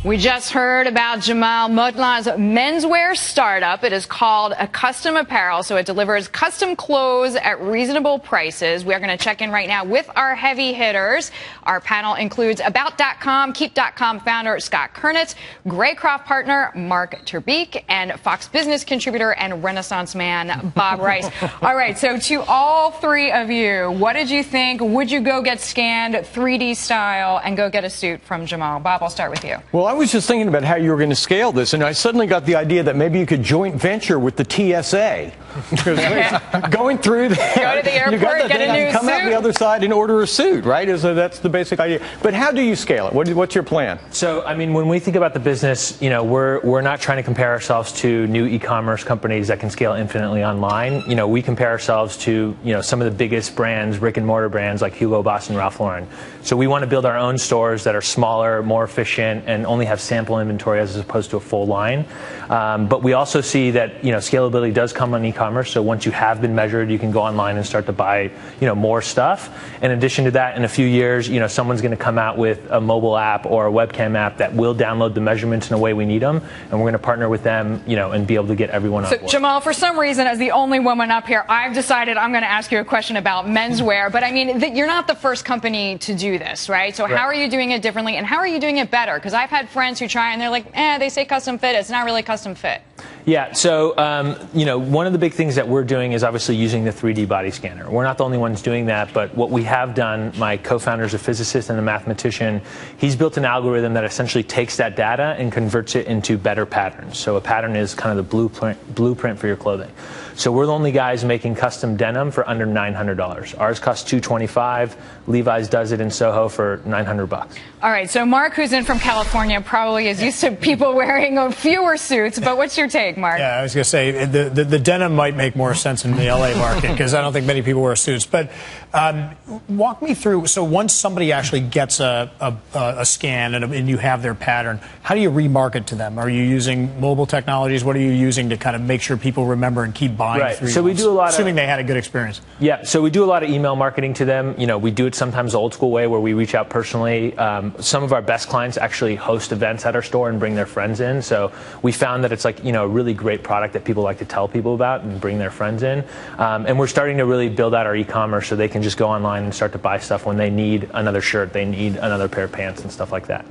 We just heard about Jamal Motlagh's menswear startup. It is called Acustom Apparel, so it delivers custom clothes at reasonable prices. We are going to check in right now with our heavy hitters. Our panel includes About.com, Keep.com founder Scott Kurnit, Greycroft partner Mark Terbeek, and Fox Business contributor and Renaissance man Bob Rice. All right, so to all three of you, what did you think? Would you go get scanned 3D style and go get a suit from Jamal? Bob, I'll start with you. Well, I was just thinking about how you were going to scale this, and I suddenly got the idea that maybe you could joint venture with the TSA. Going through there, go to the airport, get a new come suit. out the other side and order a suit, right? So that's the basic idea. But how do you scale it? What's your plan? So, I mean, when we think about the business, you know, we're not trying to compare ourselves to new e-commerce companies that can scale infinitely online. You know, we compare ourselves to, you know, some of the biggest brands, brick and mortar brands like Hugo Boss and Ralph Lauren. So we want to build our own stores that are smaller, more efficient, and only have sample inventory as opposed to a full line. But we also see that, you know, scalability does come on e-commerce. So once you have been measured, you can go online and start to buy, you know, more stuff. In addition to that, in a few years, you know, someone's going to come out with a mobile app or a webcam app that will download the measurements in a way we need them, and we're going to partner with them, you know, and be able to get everyone on board. Jamal, for some reason, as the only woman up here, I've decided I'm going to ask you a question about menswear. But I mean, you're not the first company to do this, right? So how are you doing it differently, and how are you doing it better? Because I've had friends who try and they're like, they say custom fit. It's not really custom fit. Yeah, so, you know, one of the big things that we're doing is obviously using the 3D body scanner. We're not the only ones doing that, but what we have done, my co-founder is a physicist and a mathematician. He's built an algorithm that essentially takes that data and converts it into better patterns. So a pattern is kind of the blueprint for your clothing. So we're the only guys making custom denim for under $900. Ours costs $225. Levi's does it in Soho for $900. All right, so Mark, who's in from California, probably is used to people wearing fewer suits, but what's your take, Mark? Yeah, I was going to say the denim might make more sense in the LA market because I don't think many people wear suits. But walk me through, so once somebody actually gets a scan and you have their pattern, how do you remarket to them? Are you using mobile technologies? What are you using to kind of make sure people remember and keep buying? Right. So we do a lot assuming they had a good experience. Yeah, so we do a lot of email marketing to them. You know, we do it sometimes the old school way where we reach out personally. Some of our best clients actually host events at our store and bring their friends in. So we found that it's like, you know, a really great product that people like to tell people about and bring their friends in. And we're starting to really build out our e-commerce so they can just go online and start to buy stuff when they need another shirt, they need another pair of pants and stuff like that.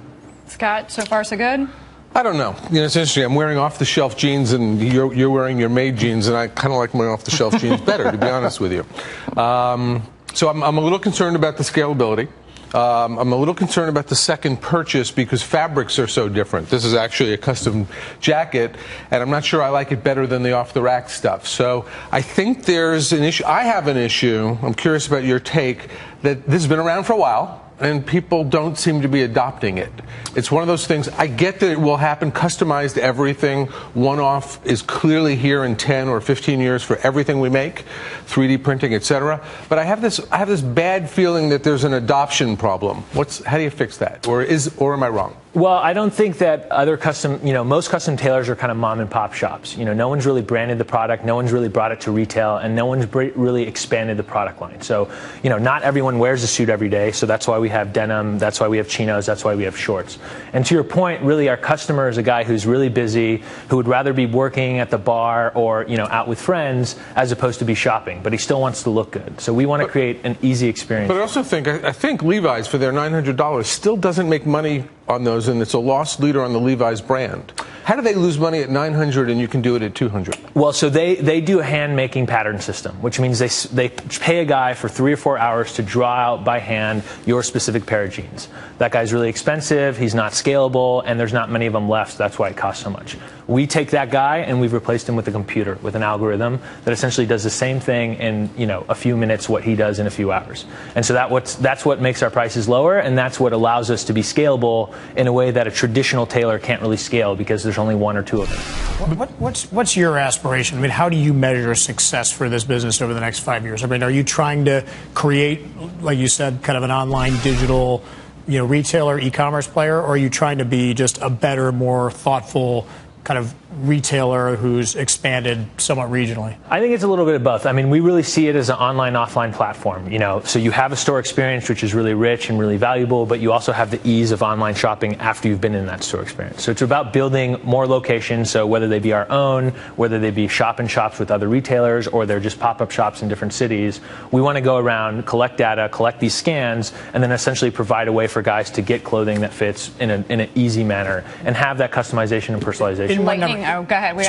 Scott, so far so good? I don't know. You know, it's interesting. I'm wearing off-the-shelf jeans, and you're wearing your made jeans, and I kind of like my off-the-shelf jeans better, to be honest with you. So I'm a little concerned about the scalability. I'm a little concerned about the second purchase because fabrics are so different. This is actually a custom jacket, and I'm not sure I like it better than the off-the-rack stuff. So I think there's an issue. I have an issue. I'm curious about your take that this has been around for a while, and people don't seem to be adopting it. It's one of those things, I get that it will happen, customized everything, one-off is clearly here in 10 or 15 years for everything we make, 3D printing, etc. But I have this bad feeling that there's an adoption problem. How do you fix that? Or am I wrong? Well, I don't think that other custom, you know, most custom tailors are kind of mom and pop shops. You know, no one's really branded the product, no one's really brought it to retail, and no one's really expanded the product line. So, you know, not everyone wears a suit every day, so that's why we have denim, that's why we have chinos, that's why we have shorts. And to your point, really our customer is a guy who's really busy, who would rather be working at the bar or, you know, out with friends as opposed to be shopping, but he still wants to look good. So we want to create an easy experience. But I also think, I think Levi's for their $900 still doesn't make money on those, and it's a lost leader on the Levi's brand. How do they lose money at $900 and you can do it at $200? Well, so they do a hand-making pattern system, which means they pay a guy for 3 or 4 hours to draw out by hand your specific pair of jeans. That guy's really expensive, he's not scalable, and there's not many of them left, so that's why it costs so much. We take that guy and we've replaced him with a computer, with an algorithm that essentially does the same thing in, you know, a few minutes what he does in a few hours. And so that's what makes our prices lower, and that's what allows us to be scalable in a way that a traditional tailor can't really scale because there's only 1 or 2 of them. What's your aspiration? I mean, how do you measure success for this business over the next 5 years? I mean, are you trying to create, like you said, kind of an online digital, you know, retailer, e-commerce player, or are you trying to be just a better, more thoughtful kind of retailer who's expanded somewhat regionally? I think it's a little bit of both. I mean, we really see it as an online-offline platform. So you have a store experience which is really rich and really valuable, but you also have the ease of online shopping after you've been in that store experience. So it's about building more locations. So whether they be our own, whether they be shop-in-shops with other retailers, or they're just pop-up shops in different cities, we want to go around, collect data, collect these scans, and then essentially provide a way for guys to get clothing that fits in an easy manner and have that customization and personalization. Lightning. Oh, go ahead. Go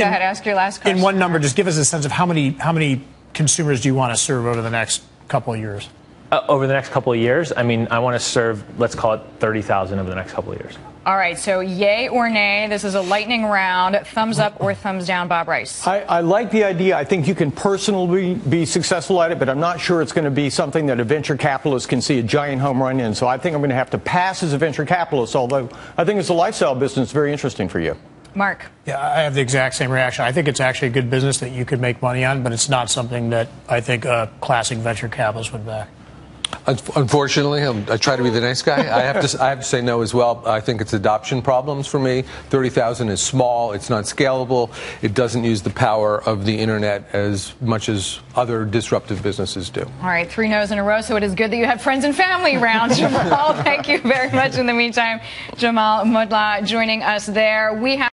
ahead. Ask your last question. In one number, just give us a sense of how many consumers do you want to serve over the next couple of years? Over the next couple of years, I mean, I want to serve, let's call it 30,000 over the next couple of years. All right, so yay or nay, this is a lightning round. Thumbs up or thumbs down, Bob Rice? I like the idea. I think you can personally be successful at it, but I'm not sure it's going to be something that a venture capitalist can see a giant home run in. So I think I'm going to have to pass as a venture capitalist, although I think it's a lifestyle business very interesting for you. Mark? Yeah, I have the exact same reaction. I think it's actually a good business that you could make money on, but it's not something that I think a classic venture capitalist would back. Unfortunately, I try to be the nice guy. I have to say no as well. I think it's adoption problems for me. 30,000 is small. It's not scalable. It doesn't use the power of the internet as much as other disruptive businesses do. All right, 3 no's in a row, so it is good that you had friends and family around. Jamal, thank you very much. In the meantime, Jamal Motlagh joining us there. We have